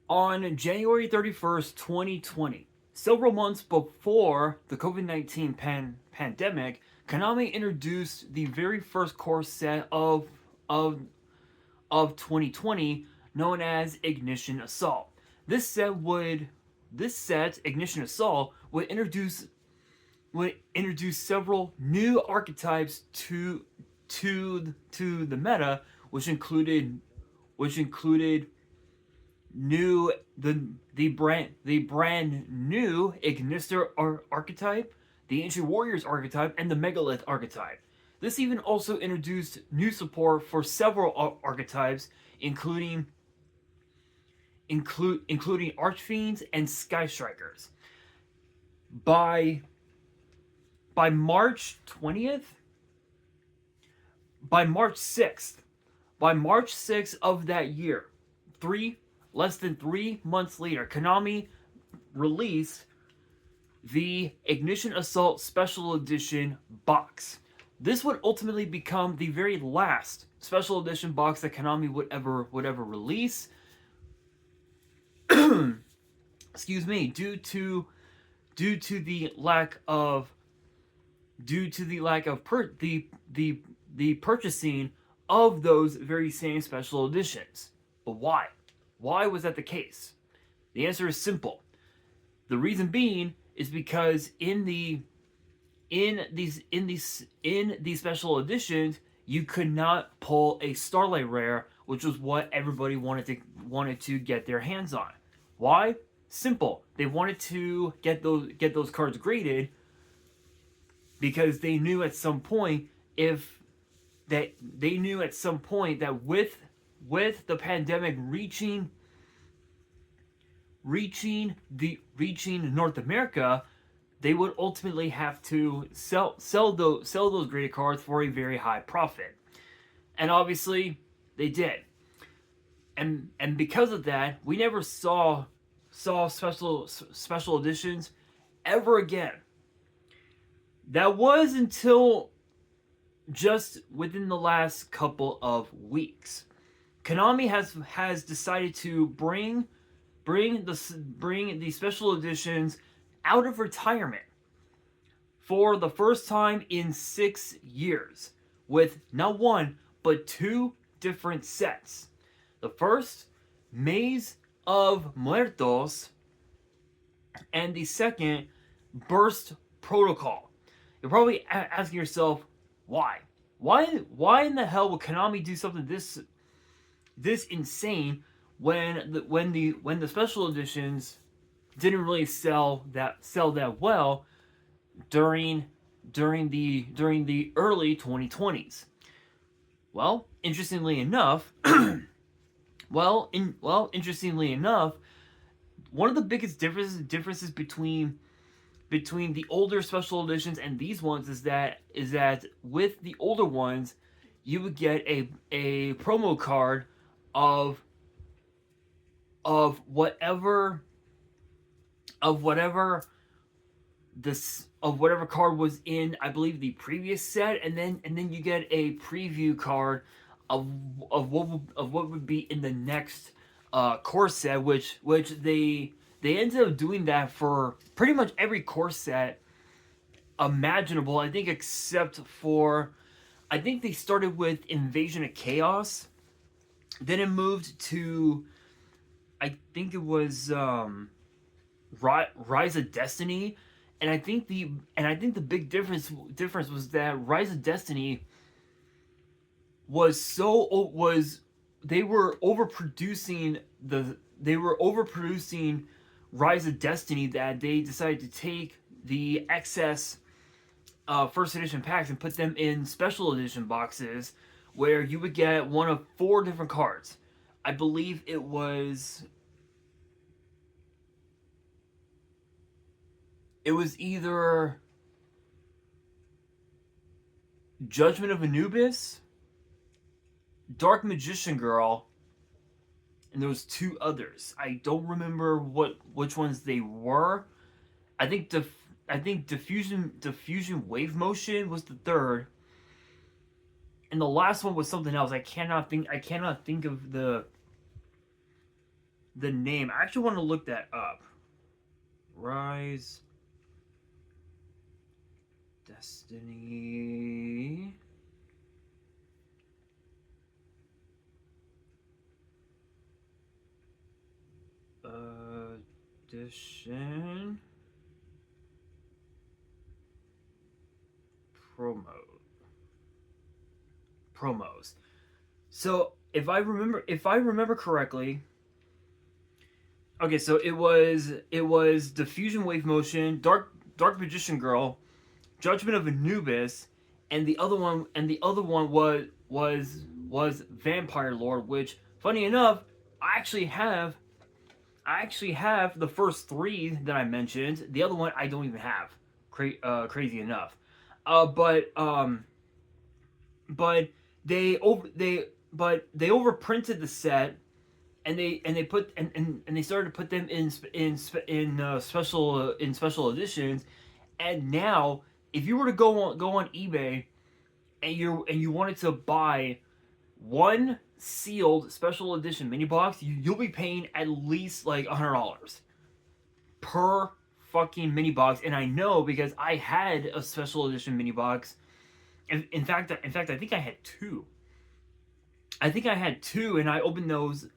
On January 31st, 2020, several months before the COVID-19 pandemic, Konami introduced the very first core set of of 2020, known as Ignition Assault. This set Ignition Assault would introduce several new archetypes to the meta, which included new the brand new Ignister archetype, the Ancient Warriors archetype, and the Megalith archetype. This even also introduced new support for several archetypes, including Archfiends and Sky Strikers. By by March 20th, by March 6th, by March 6th of that year, less than 3 months later, Konami released the Ignition Assault Special Edition box. This would ultimately become the very last special edition box that Konami would ever release. Excuse me, due to the lack of the purchasing of those very same special editions. But why? Why was that the case? The answer is simple. The reason being is because in these special editions, you could not pull a Starlight Rare, which was what everybody wanted to get their hands on. Why? Simple. They wanted to get those cards graded because they knew at some point that with the pandemic reaching North America, they would ultimately have to sell those graded cards for a very high profit. And obviously they did. And because of that, we never saw special editions ever again. That was until just within the last couple of weeks. Konami has decided to bring the special editions out of retirement for the first time in 6 years, with not one but two different sets. The first, Maze of Muertos, and the second, Burst Protocol. You're probably asking yourself, why? Why in the hell would Konami do something this insane when the special editions didn't really sell that well during the early 2020s? Well, interestingly enough, one of the biggest differences between the older special editions and these ones is that with the older ones, you would get a promo card of whatever card was in, I believe, the previous set, and then you get a preview card of what would be in the next core set, which they ended up doing that for pretty much every core set imaginable, I think, except for, I think they started with Invasion of Chaos, then it moved to, I think it was Rise of Destiny, and I think the big difference was that Rise of Destiny was they were overproducing Rise of Destiny, that they decided to take the excess first edition packs and put them in special edition boxes where you would get one of 4 different cards. I believe it was either Judgment of Anubis, Dark Magician Girl, and there was 2 others. I don't remember which ones they were. I think diffusion wave motion was the 3rd, and the last one was something else. I cannot think of the name. I actually want to look that up. Rise Destiny edition promos. So if I remember correctly, okay, so it was Diffusion Wave Motion, Dark Magician Girl, Judgment of Anubis, and the other one was Vampire Lord, which funny enough, I actually have the first three that I mentioned. The other one I don't even have. Crazy enough. But they overprinted the set, and they started to put them in special editions. And now, if you were to go on eBay and you wanted to buy one sealed special edition mini box, you'll be paying at least like $100 per fucking mini box. And I know because I had a special edition mini box. In fact, I think I had two. And I opened those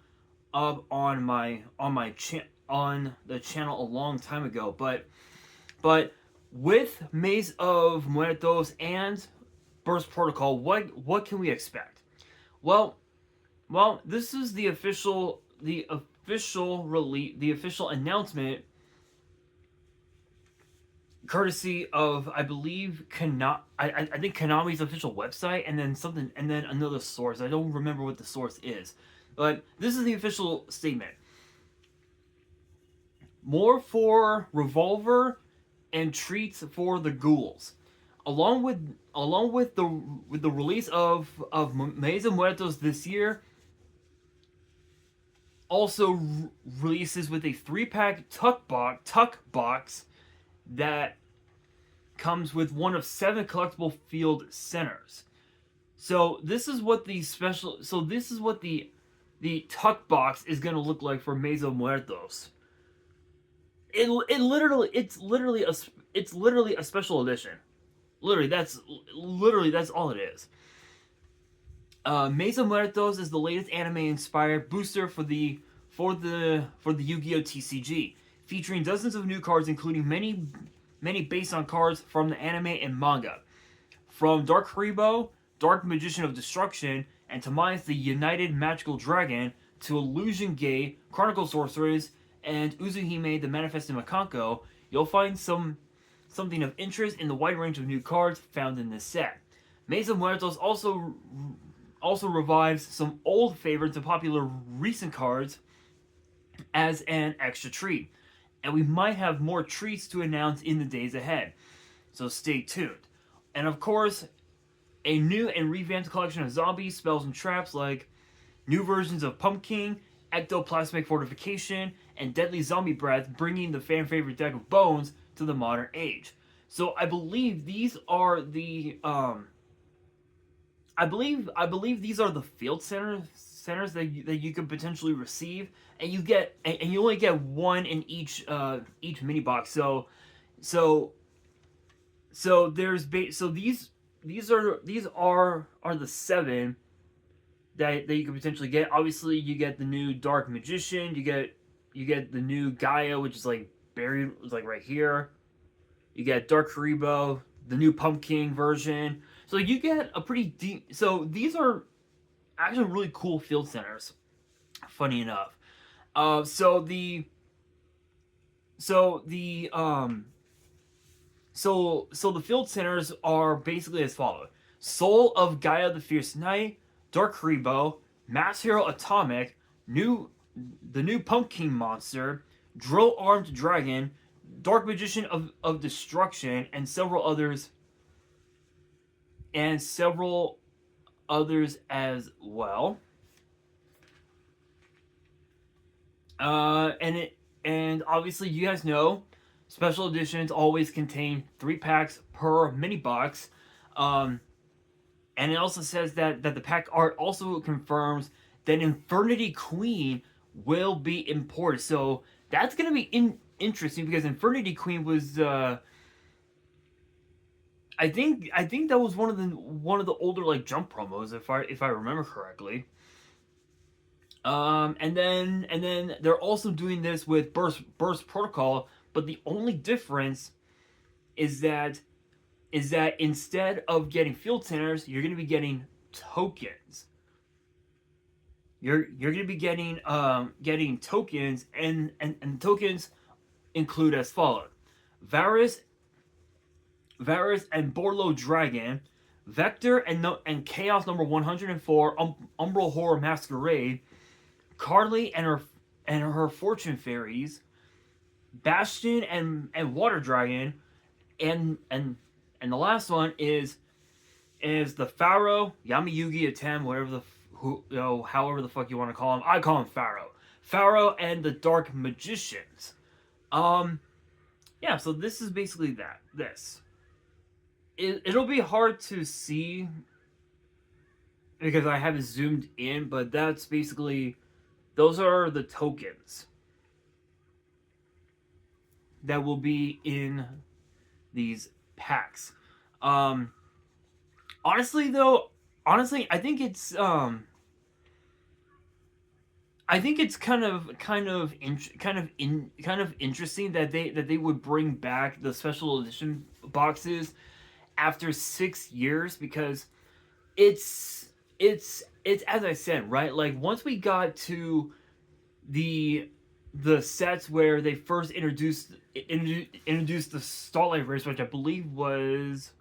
up on the channel a long time ago. But with Maze of Muertos and Burst Protocol, what can we expect? Well, this is the official release, the official announcement, courtesy of, I believe, I think Konami's official website, and then another source. I don't remember what the source is, but this is the official statement. More for Revolver and treats for the ghouls, along with the release of Maze of Muertos this year. Also releases with a 3-pack tuck box that comes with one of 7 collectible field centers. So this is what the tuck box is going to look like for Maze of Muertos. It's literally a special edition. That's all it is. Maze of Muertos is the latest anime-inspired booster for the Yu-Gi-Oh TCG, featuring dozens of new cards, including many based on cards from the anime and manga. From Dark Haribo, Dark Magician of Destruction, and Tamais the United Magical Dragon, to Illusion Gate, Chronicle Sorceress, and Uzuhime the Manifested Makanko, you'll find something of interest in the wide range of new cards found in this set. Maze of Muertos also revives some old favorites and popular recent cards as an extra treat. And we might have more treats to announce in the days ahead, so stay tuned. And of course, a new and revamped collection of zombies, spells, and traps, like new versions of Pumpkin, Ectoplasmic Fortification, and Deadly Zombie Breath, bringing the fan favorite deck of Bones to the modern age. So I believe these are the I believe these are the field centers that you could potentially receive, and you only get one in each mini box. So these are the 7 that you could potentially get. Obviously, you get the new Dark Magician, you get the new Gaia, which is like buried, like right here. You get Dark Haribo, the new Pumpkin version. So you get a pretty deep. So these are actually really cool field centers. Funny enough, so the field centers are basically as follows: Soul of Gaia the Fierce Knight, Dark Haribo, Mass Hero Atomic, the new Pumpkin Monster, Drill Armed Dragon, Dark Magician of Destruction, and several others as well. And obviously you guys know special editions always contain 3 packs per mini box. And it also says that the pack art also confirms that Infernity Queen will be imported. So that's gonna be interesting because Infernity Queen was I think that was one of the older like Jump promos if I remember correctly. And then they're also doing this with Burst Protocol, but the only difference is that instead of getting field centers, you're going to be getting tokens. You're going to be getting tokens, and tokens include as follows: Varus and Borlo Dragon, Vector and Chaos number 104, Umbral Horror Masquerade, Carly and her Fortune Fairies, Bastion and Water Dragon, and the last one is the Pharaoh, Yami-Yugi, Atem, whatever however the fuck you want to call him. I call him Pharaoh and the Dark Magicians. Yeah, so this is basically this. It'll be hard to see because I haven't zoomed in, but that's basically, those are the tokens that will be in these packs. Honestly, I think it's kind of interesting that they would bring back the special edition boxes after 6 years, because it's as I said, right? Like, once we got to the sets where they first introduced the Starlight Race, which I believe was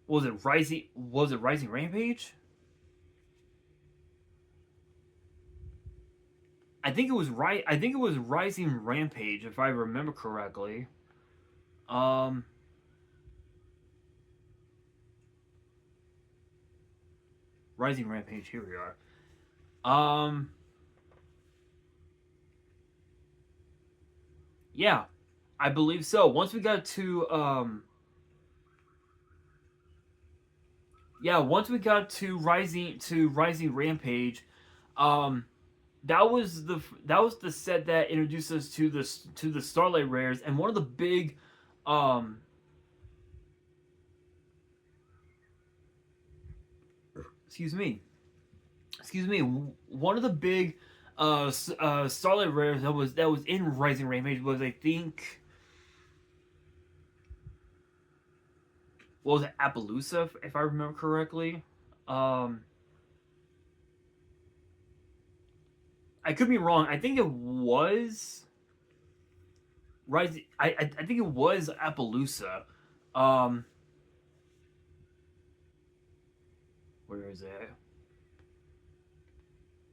it Rising Rampage? I think it was Rising Rampage, if I remember correctly. Rising Rampage, here we are. Yeah, I believe so. Once we got to Rising Rampage, that was the set that introduced us to the Starlight Rares, and one of the big excuse me, one of the big Starlight Rares that was in Rising Rampage was, I think, what was it, Appaloosa, if I remember correctly. I could be wrong. I think it was Rising. I think it was Appaloosa. Where is it?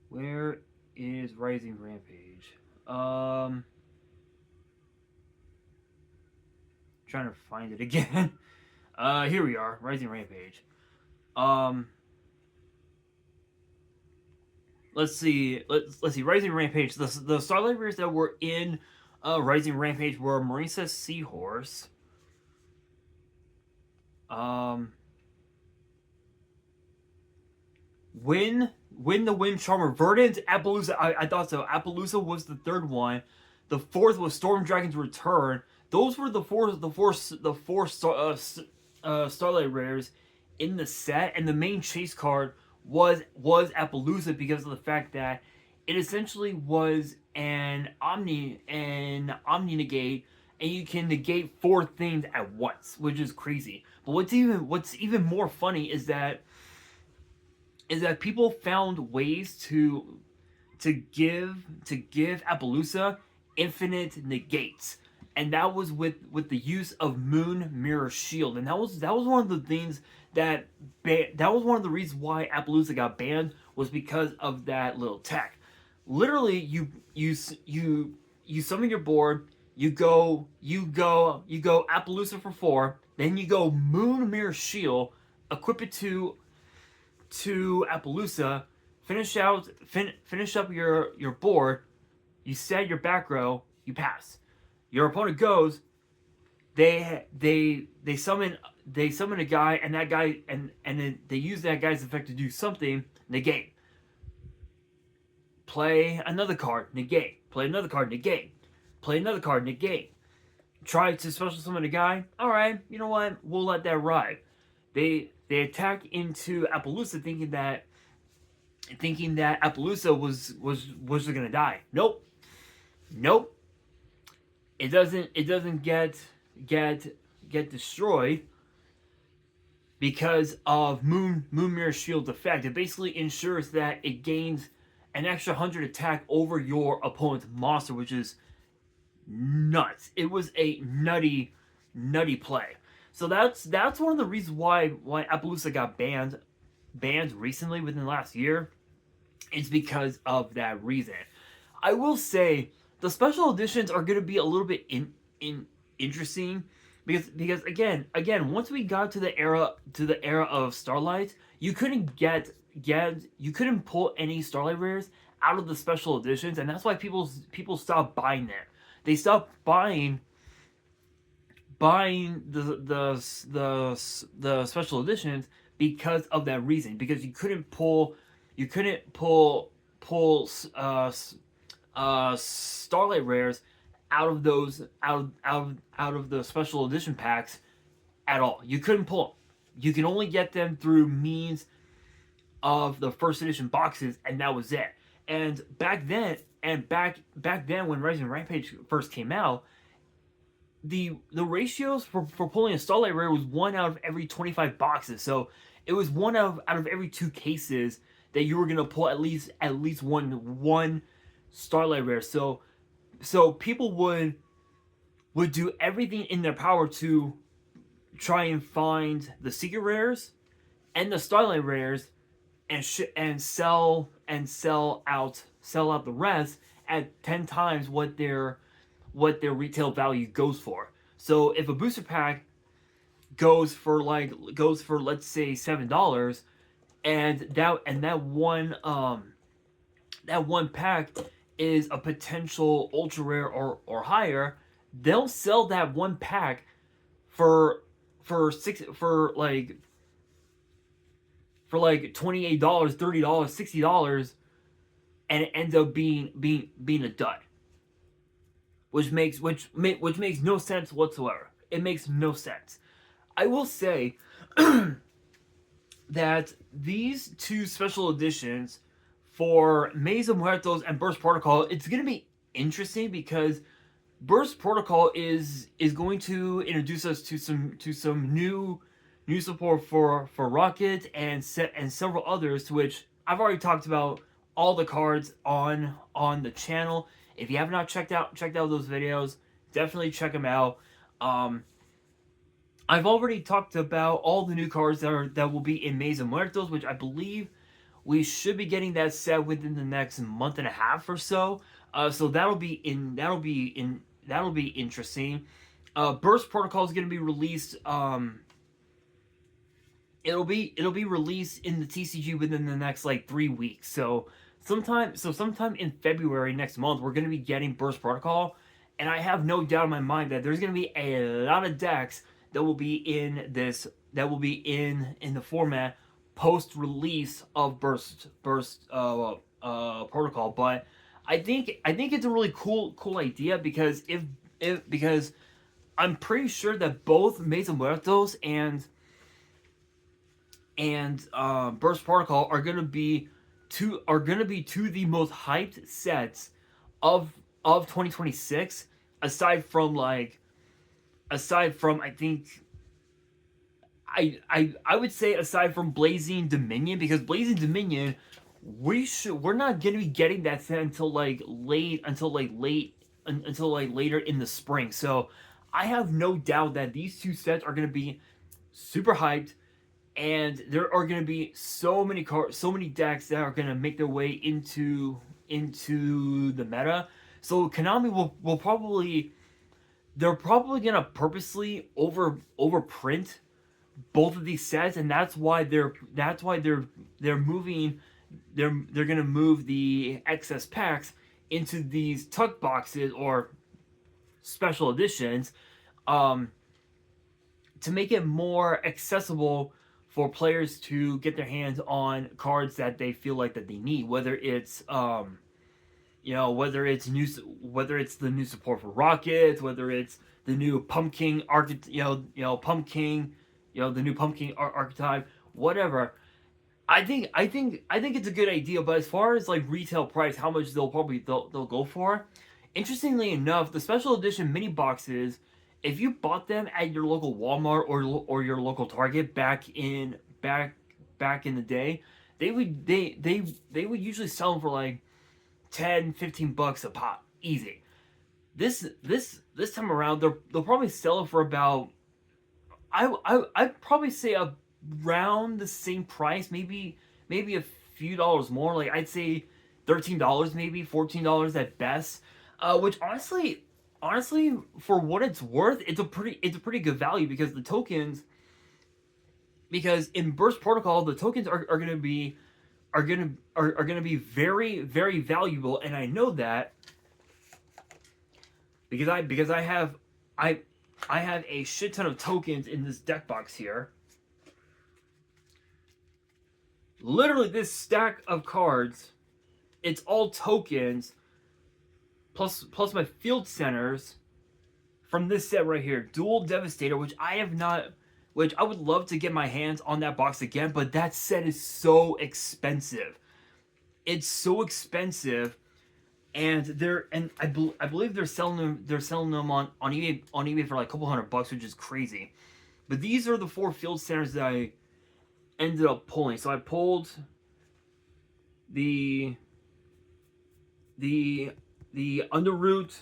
Where is Rising Rampage? Trying to find it again. Here we are, Rising Rampage. Let's see. Let's see. Rising Rampage. The Starlight Rares that were in Rising Rampage were Marisa Seahorse. Win the Wind Charmer, Verdant, Appaloosa. I thought so. Appaloosa was the third one. The fourth was Storm Dragon's Return. Those were the four Starlight Rares in the set, and the main chase card was Appaloosa, because of the fact that it essentially was an Omni negate, and you can negate 4 things at once, which is crazy. But what's even more funny is that people found ways to give Appaloosa infinite negates, and that was with the use of Moon Mirror Shield, and that was one of the things that was one of the reasons why Appaloosa got banned, was because of that little tech. Literally, you summon your board, you go Appaloosa for 4, then you go Moon Mirror Shield, equip it to Appaloosa, finish up your board, you set your back row, you pass. Your opponent goes, they summon a guy, and that guy and then they use that guy's effect to do something, negate. Play another card, negate. Play another card, negate. Play another card, negate. Try to special summon a guy. All right, you know what? We'll let that ride. They attack into Appaloosa thinking that Appaloosa was gonna die. Nope. Nope. It doesn't get destroyed because of Moon Mirror Shield's effect. It basically ensures that it gains an extra 100 attack over your opponent's monster, which is nuts. It was a nutty play. So that's one of the reasons why Appaloosa got banned recently within the last year. It's because of that reason. I will say the special editions are going to be a little bit interesting because again once we got to the era of Starlight, you couldn't pull any Starlight rares out of the special editions, and that's why people stopped buying them. They stopped buying the special editions because of that reason, because you couldn't pull Starlight rares out of the special edition packs at all. You couldn't pull them. You can only get them through means of the first edition boxes, and that was it. And back then when Rising Rampage first came out, the ratios for pulling a Starlight rare was 1 out of every 25 boxes. So it was 1 out of every 2 cases that you were gonna pull at least one Starlight rare. So people would do everything in their power to try and find the secret rares and the Starlight rares and sell out the rest at 10 times what their retail value goes for. So if a booster pack goes for let's say $7, and that one pack is a potential ultra rare or higher, they'll sell that one pack for $28, $28, $30, $60, and it ends up being a dud. Which makes no sense whatsoever. It makes no sense. I will say that these 2 special editions for Maze of Muertos and Burst Protocol, it's going to be interesting because Burst Protocol is going to introduce us to some new support for Rocket and several others, to which I've already talked about all the cards on the channel. If you have not checked out those videos, definitely check them out. I've already talked about all the new cards that will be in Maze of Muertos, which I believe we should be getting that set within the next month and a half or so. So that'll be interesting. Burst Protocol is going to be released. It'll be released in the TCG within the next 3 weeks. So sometime in February next month, we're going to be getting Burst Protocol, and I have no doubt in my mind that there's going to be a lot of decks that will be in the format post release of Burst Protocol. But I think it's a really cool idea because because I'm pretty sure that both Maze of Muertos and Burst Protocol are gonna be two of the most hyped sets of 2026, aside from I think I would say aside from Blazing Dominion, because Blazing Dominion we're not gonna be getting that set until later in the spring. So I have no doubt that these 2 sets are gonna be super hyped, and there are gonna be so many decks that are gonna make their way into the meta. So Konami will probably gonna purposely overprint both of these sets, and that's why they're gonna move the excess packs into these tuck boxes or special editions. to make it more accessible for players to get their hands on cards that they feel like that they need, whether it's whether it's the new support for Rockets, whether it's the new Pumpkin Pumpkin, the new Pumpkin archetype, whatever. I think it's a good idea, but as far as like retail price, how much they'll go for? Interestingly enough, the special edition mini boxes, if you bought them at your local Walmart or your local Target back in the day, they would usually sell them for like 10-15 bucks a pop, easy. This time around, they'll probably sell it for about I'd probably say around the same price, maybe a few dollars more. Like I'd say $13, maybe $14 at best. Which honestly, for what it's worth, it's a pretty good value because the tokens. Because in Burst Protocol, the tokens are gonna be very very valuable, and I know that because I have a shit ton of tokens in this deck box here. Literally, this stack of cards, it's all tokens, plus my field centers from this set right here. Dual Devastator, which I would love to get my hands on that box again, but that set is so expensive. It's so expensive, and I believe they're selling them on eBay for like a couple $100, which is crazy. But these are the 4 field centers that I ended up pulling. So I pulled the Underroot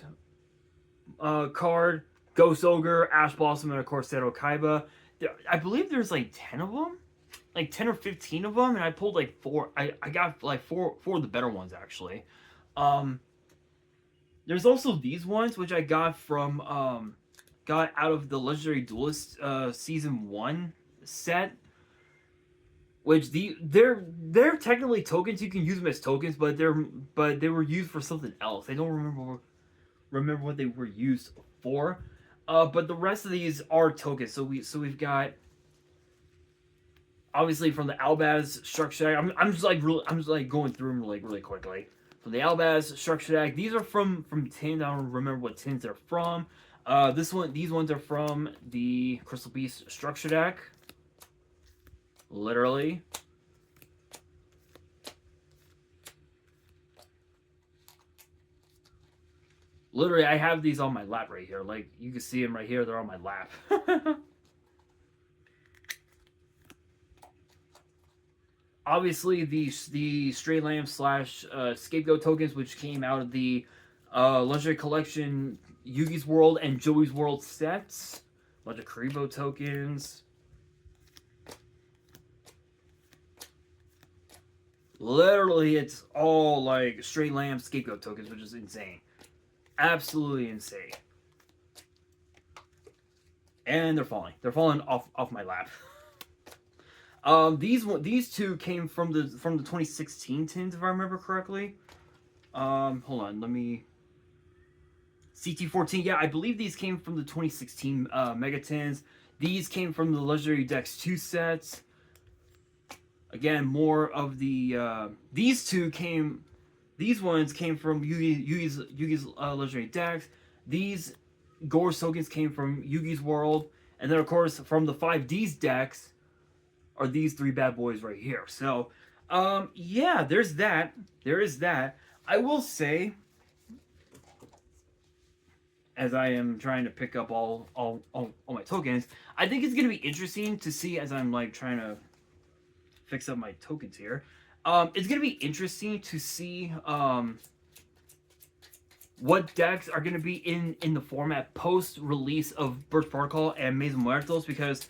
card, Ghost Ogre, Ash Blossom, and of course Seto Kaiba. I believe there's like 10 of them, like 10 or 15 of them, and I pulled like 4. I got like four of the better ones actually. There's also these ones which I got from got out of the Legendary Duelist season 1 set. Which they're technically tokens. You can use them as tokens, but they were used for something else. I don't remember what they were used for. But the rest of these are tokens. So we've got obviously from the Albaz structure. I'm just going through them like really quickly. From the Albaz structure deck, these are from tins. I don't remember what tins they're from. These ones are from the Crystal Beast structure deck. Literally. Literally, I have these on my lap right here. Like, you can see them right here. They're on my lap. Obviously, the Stray Lamb / Scapegoat tokens, which came out of the Legendary Collection Yugi's World and Joey's World sets. A bunch of Karibo tokens. Literally, it's all like Stray Lamb Scapegoat tokens, which is insane. Absolutely insane. And they're falling. They're falling off my lap. These two came from the 2016 tins, if I remember correctly. Hold on, let me. CT14, yeah, I believe these came from the 2016 Mega Tins. These came from the Legendary Dex 2 sets. Again, more of the these ones came from Yugi's Legendary Dex. These Gore tokens came from Yugi's World, and then of course from the 5D's decks are these 3 bad boys right here. So, yeah, there's that. There is that. I will say, as I am trying to pick up all my tokens, I think it's gonna be interesting to see as I'm like trying to fix up my tokens here. It's gonna be interesting to see what decks are gonna be in the format post release of Burst Protocol and Mesa Muertos, because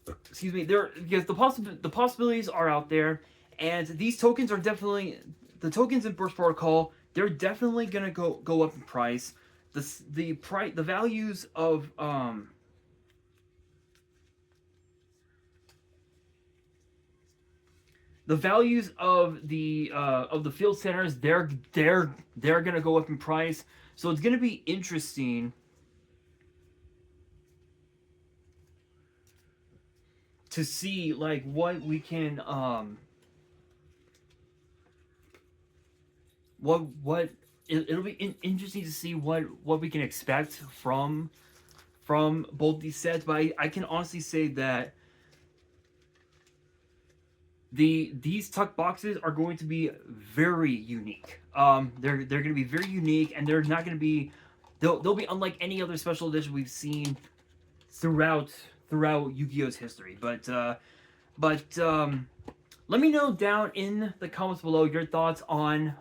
the possibilities are out there, and these tokens are definitely the tokens in Burst Protocol. They're definitely gonna go up in price. The values of the values of the field centers, they're gonna go up in price. So it's gonna be interesting to see like what we can what it'll be interesting to see what we can expect from both these sets. But I can honestly say that these tuck boxes are going to be very unique. They're going to be very unique, and they're not going to be they'll be unlike any other special edition we've seen throughout Yu-Gi-Oh's history. But let me know down in the comments below your thoughts on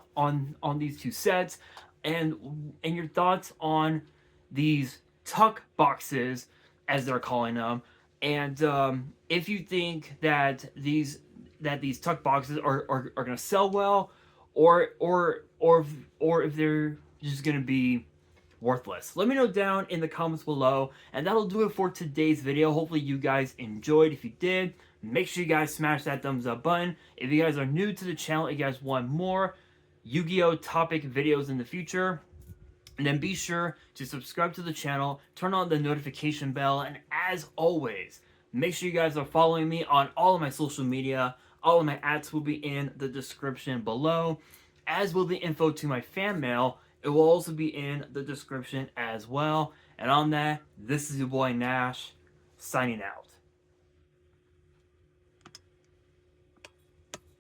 these two sets, and your thoughts on these tuck boxes, as they're calling them, and if you think that these tuck boxes are going to sell well, or if they're just going to be worthless. Let me know down in the comments below, and that'll do it for today's video. Hopefully you guys enjoyed. If you did, make sure you guys smash that thumbs up button. If you guys are new to the channel, if you guys want more Yu-Gi-Oh topic videos in the future, and then be sure to subscribe to the channel, turn on the notification bell, and as always, make sure you guys are following me on all of my social media. All of my ads will be in the description below, as will the info to my fan mail. It will also be in the description as well. And on that, this is your boy Nash, signing out.